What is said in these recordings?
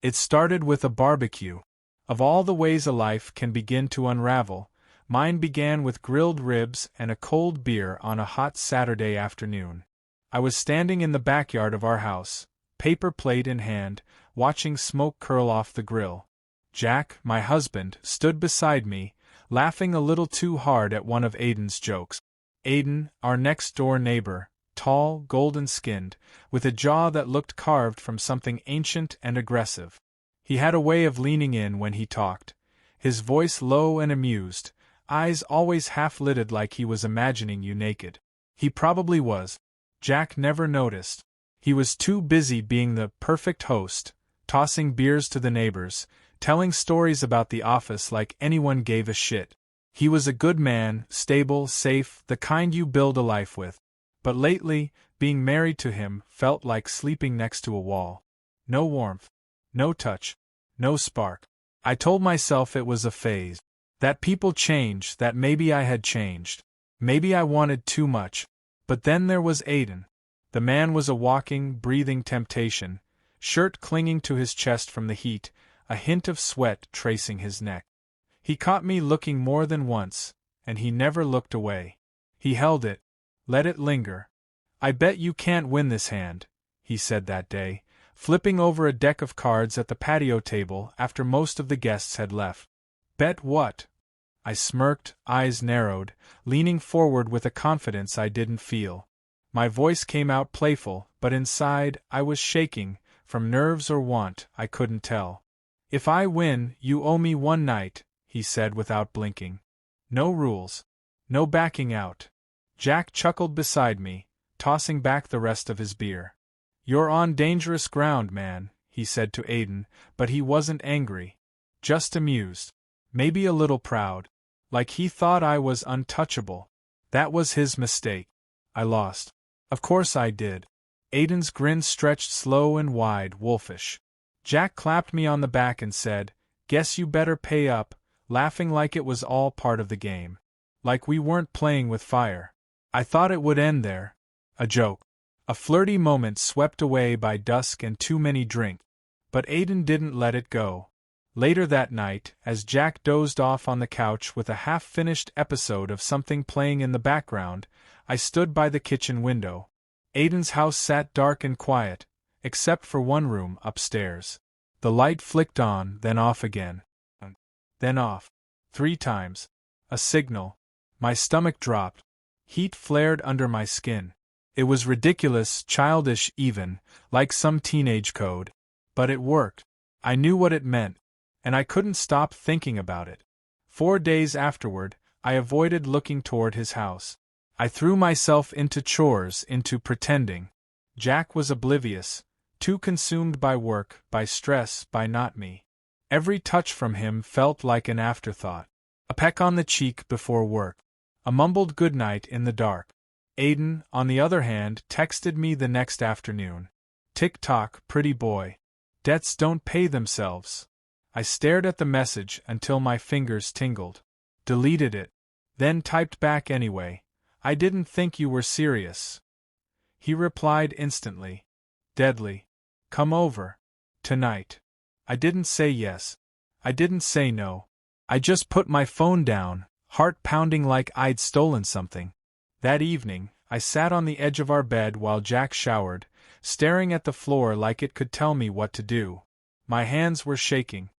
It started with a barbecue. Of all the ways a life can begin to unravel, mine began with grilled ribs and a cold beer on a hot Saturday afternoon. I was standing in the backyard of our house, paper plate in hand, watching smoke curl off the grill. Jack, my husband, stood beside me, laughing a little too hard at one of Aiden's jokes. Aiden, our next-door neighbor, tall, golden-skinned, with a jaw that looked carved from something ancient and aggressive. He had a way of leaning in when he talked, his voice low and amused, eyes always half-lidded like he was imagining you naked. He probably was. Jack never noticed. He was too busy being the perfect host, tossing beers to the neighbors, telling stories about the office like anyone gave a shit. He was a good man, stable, safe, the kind you build a life with. But lately, being married to him felt like sleeping next to a wall. No warmth. No touch. No spark. I told myself it was a phase. That people change, that maybe I had changed. Maybe I wanted too much. But then there was Aiden. The man was a walking, breathing temptation, shirt clinging to his chest from the heat, a hint of sweat tracing his neck. He caught me looking more than once, and he never looked away. He held it, let it linger. "I bet you can't win this hand," he said that day, flipping over a deck of cards at the patio table after most of the guests had left. "Bet what?" I smirked, eyes narrowed, leaning forward with a confidence I didn't feel. My voice came out playful, but inside, I was shaking, from nerves or want, I couldn't tell. "If I win, you owe me one night," he said without blinking. "No rules. No backing out." Jack chuckled beside me, tossing back the rest of his beer. "You're on dangerous ground, man," he said to Aiden, but he wasn't angry. Just amused. Maybe a little proud. Like he thought I was untouchable. That was his mistake. I lost. Of course I did. Aiden's grin stretched slow and wide, wolfish. Jack clapped me on the back and said, "Guess you better pay up," laughing like it was all part of the game. Like we weren't playing with fire. I thought it would end there. A joke. A flirty moment swept away by dusk and too many drinks. But Aiden didn't let it go. Later that night, as Jack dozed off on the couch with a half-finished episode of something playing in the background, I stood by the kitchen window. Aiden's house sat dark and quiet, except for one room upstairs. The light flicked on, then off again. Then off. 3 times. A signal. My stomach dropped. Heat flared under my skin. It was ridiculous, childish even, like some teenage code. But it worked. I knew what it meant, and I couldn't stop thinking about it. 4 days afterward, I avoided looking toward his house. I threw myself into chores, into pretending. Jack was oblivious, too consumed by work, by stress, by not me. Every touch from him felt like an afterthought. A peck on the cheek before work. A mumbled goodnight in the dark. Aiden, on the other hand, texted me the next afternoon. "Tick-tock, pretty boy. Debts don't pay themselves." I stared at the message until my fingers tingled. Deleted it. Then typed back anyway. "I didn't think you were serious." He replied instantly. "Deadly. Come over. Tonight." I didn't say yes. I didn't say no. I just put my phone down, heart pounding like I'd stolen something. That evening, I sat on the edge of our bed while Jack showered, staring at the floor like it could tell me what to do. My hands were shaking.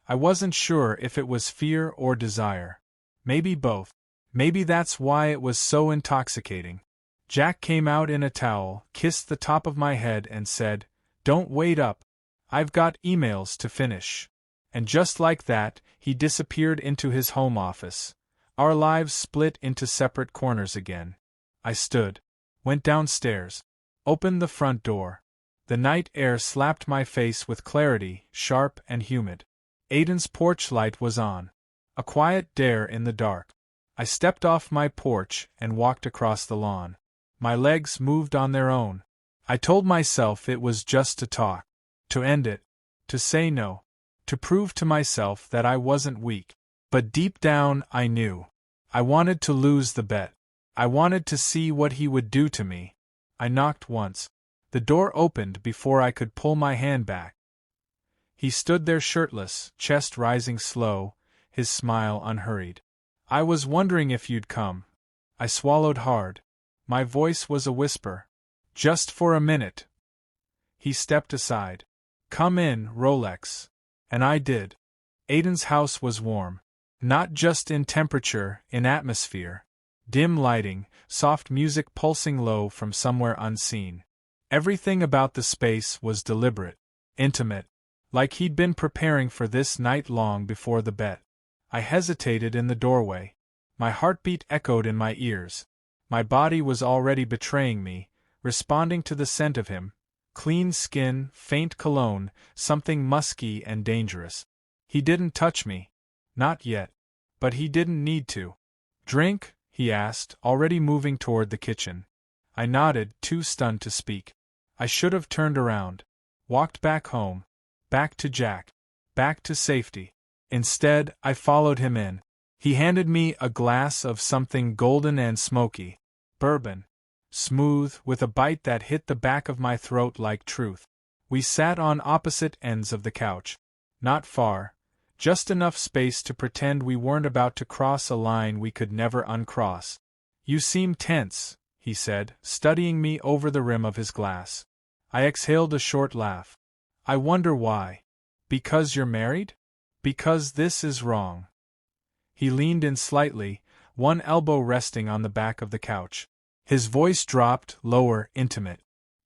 I wasn't sure if it was fear or desire. Maybe both. Maybe that's why it was so intoxicating. Jack came out in a towel, kissed the top of my head and said, "Don't wait up. I've got emails to finish." And just like that, he disappeared into his home office. Our lives split into separate corners again. I stood. Went downstairs. Opened the front door. The night air slapped my face with clarity, sharp and humid. Aiden's porch light was on. A quiet dare in the dark. I stepped off my porch and walked across the lawn. My legs moved on their own. I told myself it was just to talk. To end it. To say no. To prove to myself that I wasn't weak. But deep down, I knew. I wanted to lose the bet. I wanted to see what he would do to me. I knocked once. The door opened before I could pull my hand back. He stood there shirtless, chest rising slow, his smile unhurried. I was wondering if you'd come. I swallowed hard. My voice was a whisper. Just for a minute. He stepped aside. Come in, Rolex. And I did. Aiden's house was warm. Not just in temperature, in atmosphere. Dim lighting, soft music pulsing low from somewhere unseen. Everything about the space was deliberate, intimate, like he'd been preparing for this night long before the bet. I hesitated in the doorway. My heartbeat echoed in my ears. My body was already betraying me, responding to the scent of him. Clean skin, faint cologne, something musky and dangerous. He didn't touch me. Not yet. But he didn't need to. Drink? He asked, already moving toward the kitchen. I nodded, too stunned to speak. I should have turned around. Walked back home. Back to Jack. Back to safety. Instead, I followed him in. He handed me a glass of something golden and smoky. Bourbon. Smooth, with a bite that hit the back of my throat like truth. We sat on opposite ends of the couch. Not far. Just enough space to pretend we weren't about to cross a line we could never uncross. You seem tense, he said, studying me over the rim of his glass. I exhaled a short laugh. I wonder why. Because you're married? Because this is wrong. He leaned in slightly, one elbow resting on the back of the couch. His voice dropped, lower, intimate.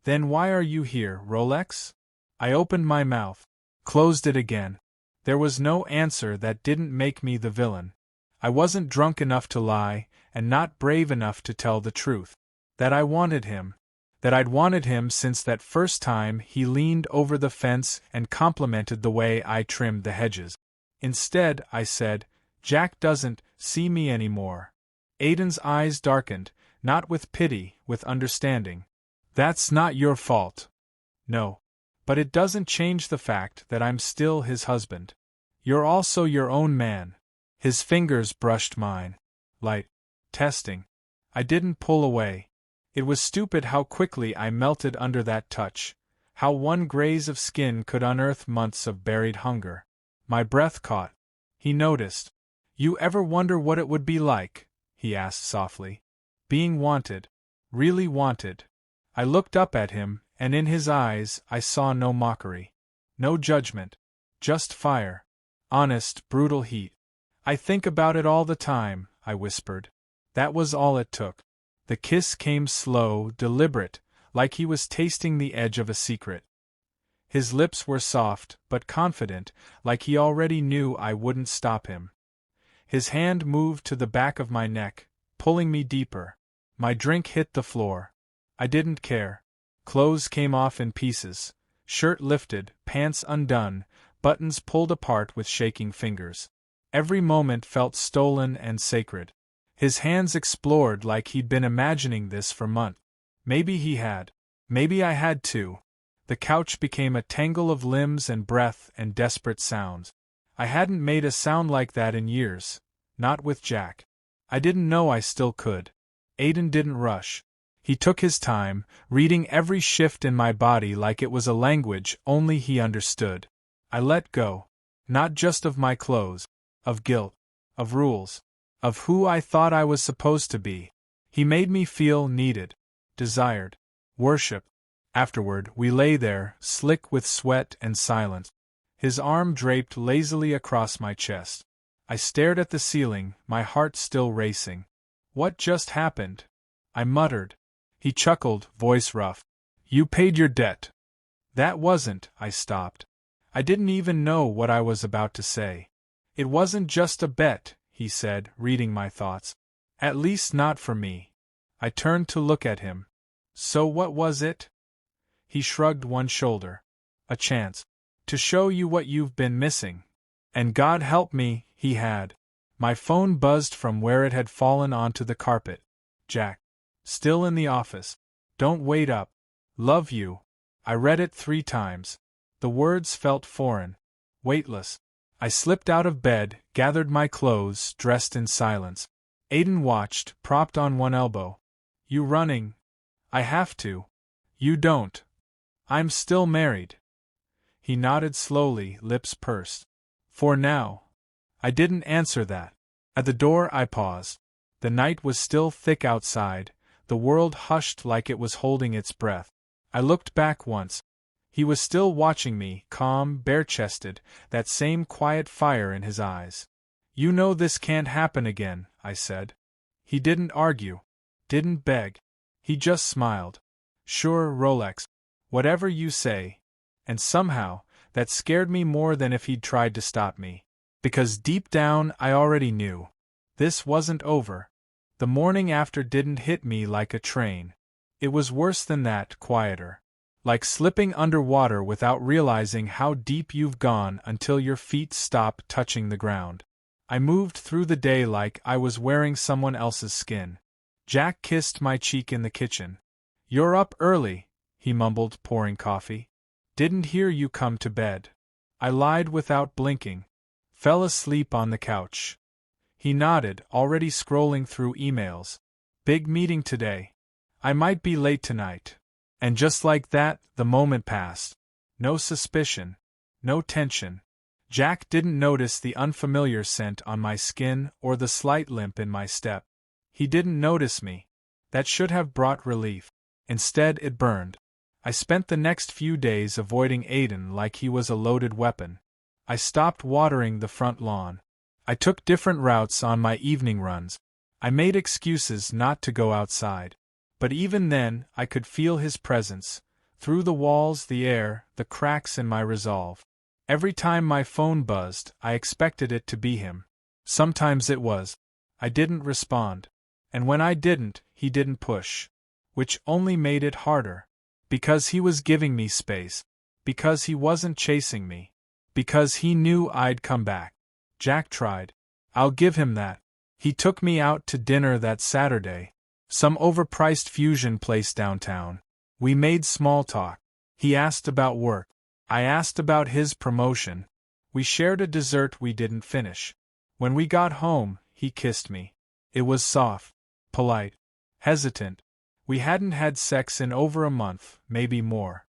Then why are you here, Rolex? I opened my mouth, closed it again. There was no answer that didn't make me the villain. I wasn't drunk enough to lie, and not brave enough to tell the truth. That I wanted him. That I'd wanted him since that first time he leaned over the fence and complimented the way I trimmed the hedges. Instead, I said, Jack doesn't see me anymore. Aiden's eyes darkened, not with pity, with understanding. That's not your fault. No. But it doesn't change the fact that I'm still his husband. You're also your own man. His fingers brushed mine. Light. Testing. I didn't pull away. It was stupid how quickly I melted under that touch, how one graze of skin could unearth months of buried hunger. My breath caught. He noticed. You ever wonder what it would be like? He asked softly. Being wanted. Really wanted. I looked up at him, and in his eyes I saw no mockery. No judgment. Just fire. Honest, brutal heat. I think about it all the time, I whispered. That was all it took. The kiss came slow, deliberate, like he was tasting the edge of a secret. His lips were soft, but confident, like he already knew I wouldn't stop him. His hand moved to the back of my neck, pulling me deeper. My drink hit the floor. I didn't care. Clothes came off in pieces, shirt lifted, pants undone, buttons pulled apart with shaking fingers. Every moment felt stolen and sacred. His hands explored like he'd been imagining this for months. Maybe he had. Maybe I had too. The couch became a tangle of limbs and breath and desperate sounds. I hadn't made a sound like that in years. Not with Jack. I didn't know I still could. Aiden didn't rush. He took his time, reading every shift in my body like it was a language only he understood. I let go. Not just of my clothes. Of guilt. Of rules. Of who I thought I was supposed to be. He made me feel needed. Desired. Worshipped. Afterward, we lay there, slick with sweat and silence. His arm draped lazily across my chest. I stared at the ceiling, my heart still racing. What just happened? I muttered. He chuckled, voice rough. You paid your debt. That wasn't, I stopped. I didn't even know what I was about to say. It wasn't just a bet, he said, reading my thoughts. At least not for me. I turned to look at him. So what was it? He shrugged one shoulder. A chance. To show you what you've been missing. And God help me, he had. My phone buzzed from where it had fallen onto the carpet. Jack. Still in the office. Don't wait up. Love you. I read it 3 times. The words felt foreign. Weightless. I slipped out of bed, gathered my clothes, dressed in silence. Aiden watched, propped on one elbow. You running? I have to. You don't. I'm still married. He nodded slowly, lips pursed. For now. I didn't answer that. At the door I paused. The night was still thick outside, the world hushed like it was holding its breath. I looked back once. He was still watching me, calm, bare-chested, that same quiet fire in his eyes. You know this can't happen again, I said. He didn't argue. Didn't beg. He just smiled. Sure, Rolex. Whatever you say. And somehow, that scared me more than if he'd tried to stop me. Because deep down I already knew. This wasn't over. The morning after didn't hit me like a train. It was worse than that, quieter. Like slipping underwater without realizing how deep you've gone until your feet stop touching the ground. I moved through the day like I was wearing someone else's skin. Jack kissed my cheek in the kitchen. You're up early, he mumbled, pouring coffee. Didn't hear you come to bed. I lied without blinking. Fell asleep on the couch. He nodded, already scrolling through emails. Big meeting today. I might be late tonight. And just like that, the moment passed. No suspicion. No tension. Jack didn't notice the unfamiliar scent on my skin or the slight limp in my step. He didn't notice me. That should have brought relief. Instead, it burned. I spent the next few days avoiding Aiden like he was a loaded weapon. I stopped watering the front lawn. I took different routes on my evening runs. I made excuses not to go outside. But even then, I could feel his presence, through the walls, the air, the cracks in my resolve. Every time my phone buzzed, I expected it to be him. Sometimes it was. I didn't respond. And when I didn't, he didn't push. Which only made it harder. Because he was giving me space. Because he wasn't chasing me. Because he knew I'd come back. Jack tried. I'll give him that. He took me out to dinner that Saturday. Some overpriced fusion place downtown. We made small talk. He asked about work. I asked about his promotion. We shared a dessert we didn't finish. When we got home, he kissed me. It was soft, polite, hesitant. We hadn't had sex in over a month, maybe more.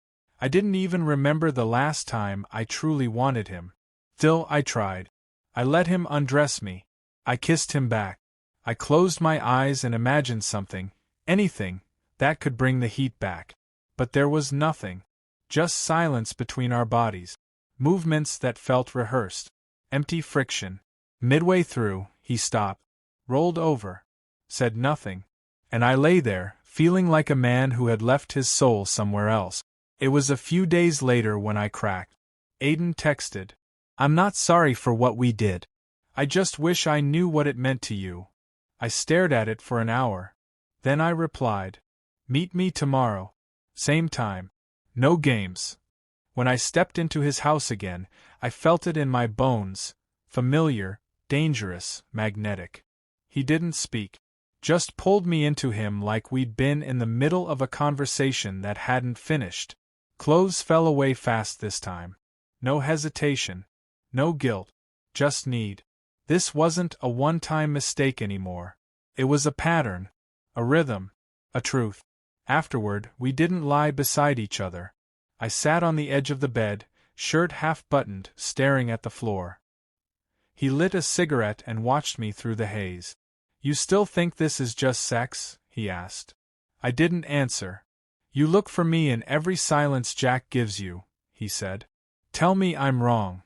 I didn't even remember the last time I truly wanted him. Still, I tried. I let him undress me. I kissed him back. I closed my eyes and imagined something, anything, that could bring the heat back. But there was nothing. Just silence between our bodies. Movements that felt rehearsed. Empty friction. Midway through, he stopped. Rolled over. Said nothing. And I lay there, feeling like a man who had left his soul somewhere else. It was a few days later when I cracked. Aiden texted. I'm not sorry for what we did. I just wish I knew what it meant to you. I stared at it for an hour. Then I replied. Meet me tomorrow. Same time. No games. When I stepped into his house again, I felt it in my bones. Familiar, dangerous, magnetic. He didn't speak. Just pulled me into him like we'd been in the middle of a conversation that hadn't finished. Clothes fell away fast this time. No hesitation. No guilt. Just need. This wasn't a one-time mistake anymore. It was a pattern. A rhythm. A truth. Afterward, we didn't lie beside each other. I sat on the edge of the bed, shirt half-buttoned, staring at the floor. He lit a cigarette and watched me through the haze. You still think this is just sex? He asked. I didn't answer. You look for me in every silence Jack gives you, he said. Tell me I'm wrong.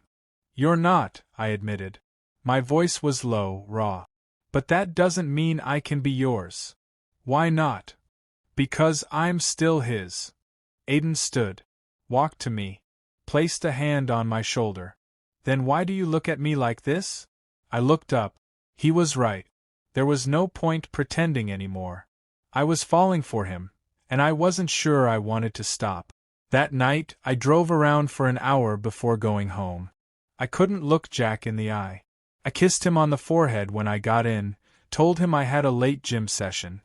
You're not, I admitted. My voice was low, raw. But that doesn't mean I can be yours. Why not? Because I'm still his. Aiden stood, walked to me, placed a hand on my shoulder. Then why do you look at me like this? I looked up. He was right. There was no point pretending anymore. I was falling for him, and I wasn't sure I wanted to stop. That night, I drove around for an hour before going home. I couldn't look Jack in the eye. I kissed him on the forehead when I got in, told him I had a late gym session.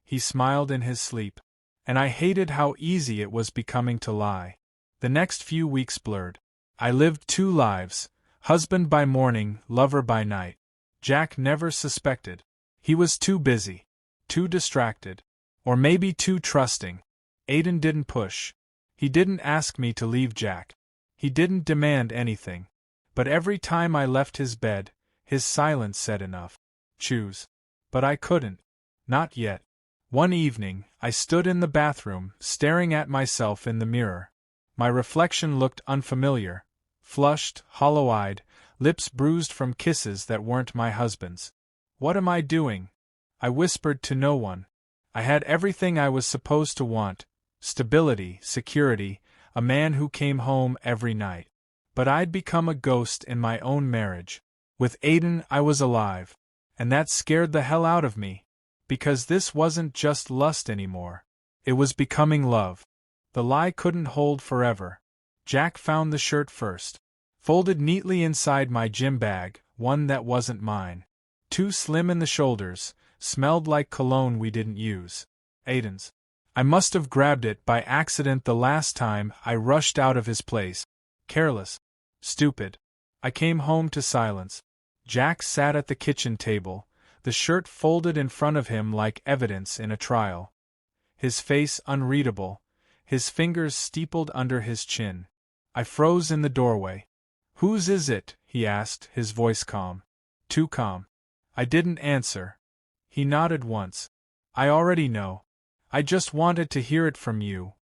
He smiled in his sleep, and I hated how easy it was becoming to lie. The next few weeks blurred. I lived two lives, husband by morning, lover by night. Jack never suspected. He was too busy, too distracted, or maybe too trusting. Aiden didn't push. He didn't ask me to leave Jack. He didn't demand anything. But every time I left his bed, his silence said enough. Choose. But I couldn't. Not yet. One evening, I stood in the bathroom, staring at myself in the mirror. My reflection looked unfamiliar. Flushed, hollow-eyed, lips bruised from kisses that weren't my husband's. What am I doing? I whispered to no one. I had everything I was supposed to want: stability, security, a man who came home every night. But I'd become a ghost in my own marriage. With Aiden, I was alive. And that scared the hell out of me. Because this wasn't just lust anymore. It was becoming love. The lie couldn't hold forever. Jack found the shirt first. Folded neatly inside my gym bag, one that wasn't mine. Too slim in the shoulders, smelled like cologne we didn't use. Aiden's. I must have grabbed it by accident the last time I rushed out of his place. Careless. Stupid. I came home to silence. Jack sat at the kitchen table, the shirt folded in front of him like evidence in a trial. His face unreadable, his fingers steepled under his chin. I froze in the doorway. "Whose is it?" he asked, his voice calm. Too calm. I didn't answer. He nodded once. "I already know. I just wanted to hear it from you."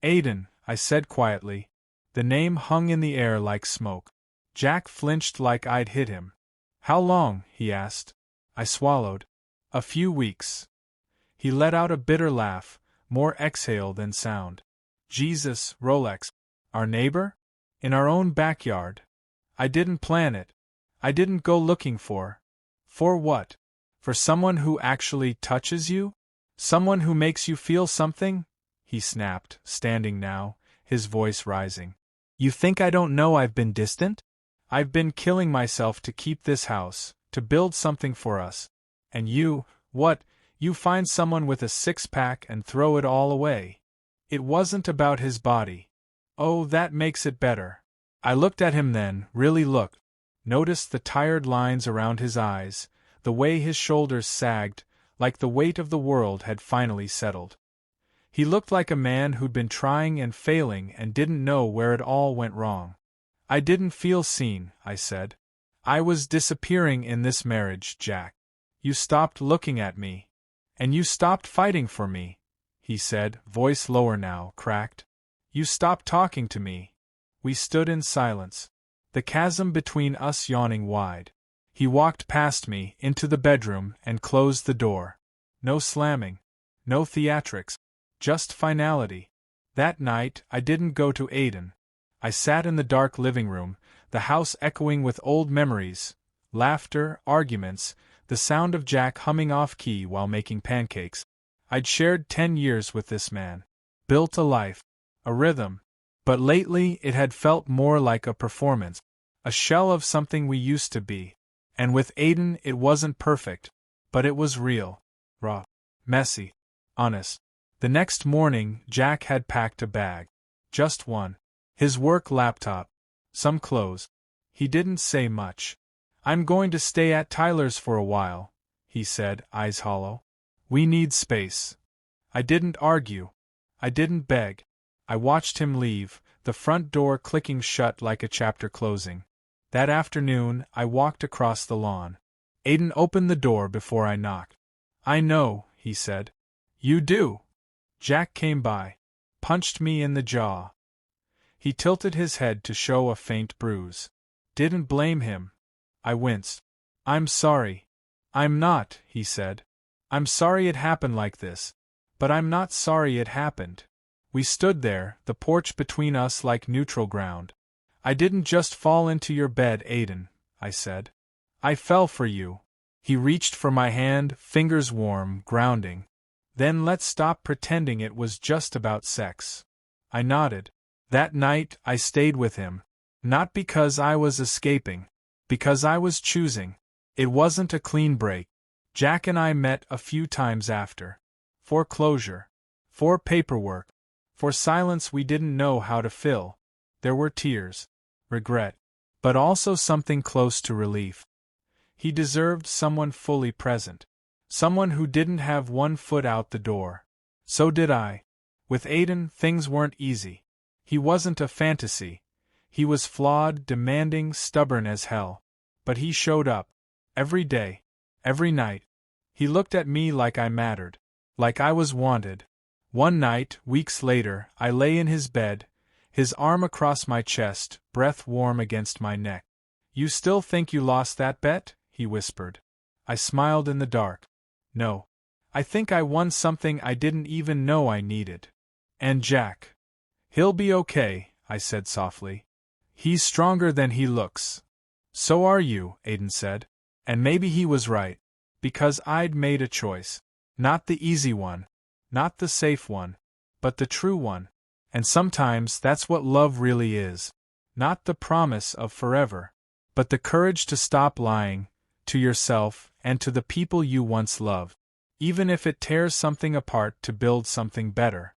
"Aiden," I said quietly. The name hung in the air like smoke. Jack flinched like I'd hit him. "How long?" he asked. I swallowed. "A few weeks." He let out a bitter laugh, more exhale than sound. "Jesus, Rolex. Our neighbor? In our own backyard. I didn't plan it. I didn't go looking for. For what? For someone who actually touches you? Someone who makes you feel something?" he snapped, standing now, his voice rising. "You think I don't know I've been distant? I've been killing myself to keep this house, to build something for us. And you, what? You find someone with a six-pack and throw it all away." It wasn't about his body. Oh, that makes it better. I looked at him then, really looked. Noticed the tired lines around his eyes, the way his shoulders sagged, like the weight of the world had finally settled. He looked like a man who'd been trying and failing and didn't know where it all went wrong. "I didn't feel seen," I said. "I was disappearing in this marriage, Jack. You stopped looking at me. And you stopped fighting for me," he said, voice lower now, cracked. "You stopped talking to me." We stood in silence, the chasm between us yawning wide. He walked past me, into the bedroom, and closed the door. No slamming. No theatrics. Just finality. That night, I didn't go to Aiden. I sat in the dark living room, the house echoing with old memories, laughter, arguments, the sound of Jack humming off-key while making pancakes. I'd shared 10 years with this man. Built a life. A rhythm. But lately it had felt more like a performance. A shell of something we used to be. And with Aiden it wasn't perfect. But it was real. Raw. Messy. Honest. The next morning, Jack had packed a bag. Just one. His work laptop. Some clothes. He didn't say much. "I'm going to stay at Tyler's for a while," he said, eyes hollow. "We need space." I didn't argue. I didn't beg. I watched him leave, the front door clicking shut like a chapter closing. That afternoon, I walked across the lawn. Aiden opened the door before I knocked. "I know," he said. "You do." Jack came by. Punched me in the jaw. He tilted his head to show a faint bruise. Didn't blame him. I winced. "I'm sorry." "I'm not," he said. "I'm sorry it happened like this. But I'm not sorry it happened." We stood there, the porch between us like neutral ground. "I didn't just fall into your bed, Aiden," I said. "I fell for you." He reached for my hand, fingers warm, grounding. "Then let's stop pretending it was just about sex." I nodded. That night, I stayed with him. Not because I was escaping. Because I was choosing. It wasn't a clean break. Jack and I met a few times after. For closure. For paperwork. For silence we didn't know how to fill. There were tears. Regret. But also something close to relief. He deserved someone fully present. Someone who didn't have one foot out the door. So did I. With Aiden, things weren't easy. He wasn't a fantasy. He was flawed, demanding, stubborn as hell. But he showed up. Every day. Every night. He looked at me like I mattered. Like I was wanted. One night, weeks later, I lay in his bed, his arm across my chest, breath warm against my neck. "You still think you lost that bet?" he whispered. I smiled in the dark. "No. I think I won something I didn't even know I needed. And Jack. He'll be okay," I said softly. "He's stronger than he looks." "So are you," Aiden said. And maybe he was right. Because I'd made a choice. Not the easy one. Not the safe one. But the true one. And sometimes that's what love really is. Not the promise of forever. But the courage to stop lying, to yourself, and to the people you once loved. Even if it tears something apart to build something better.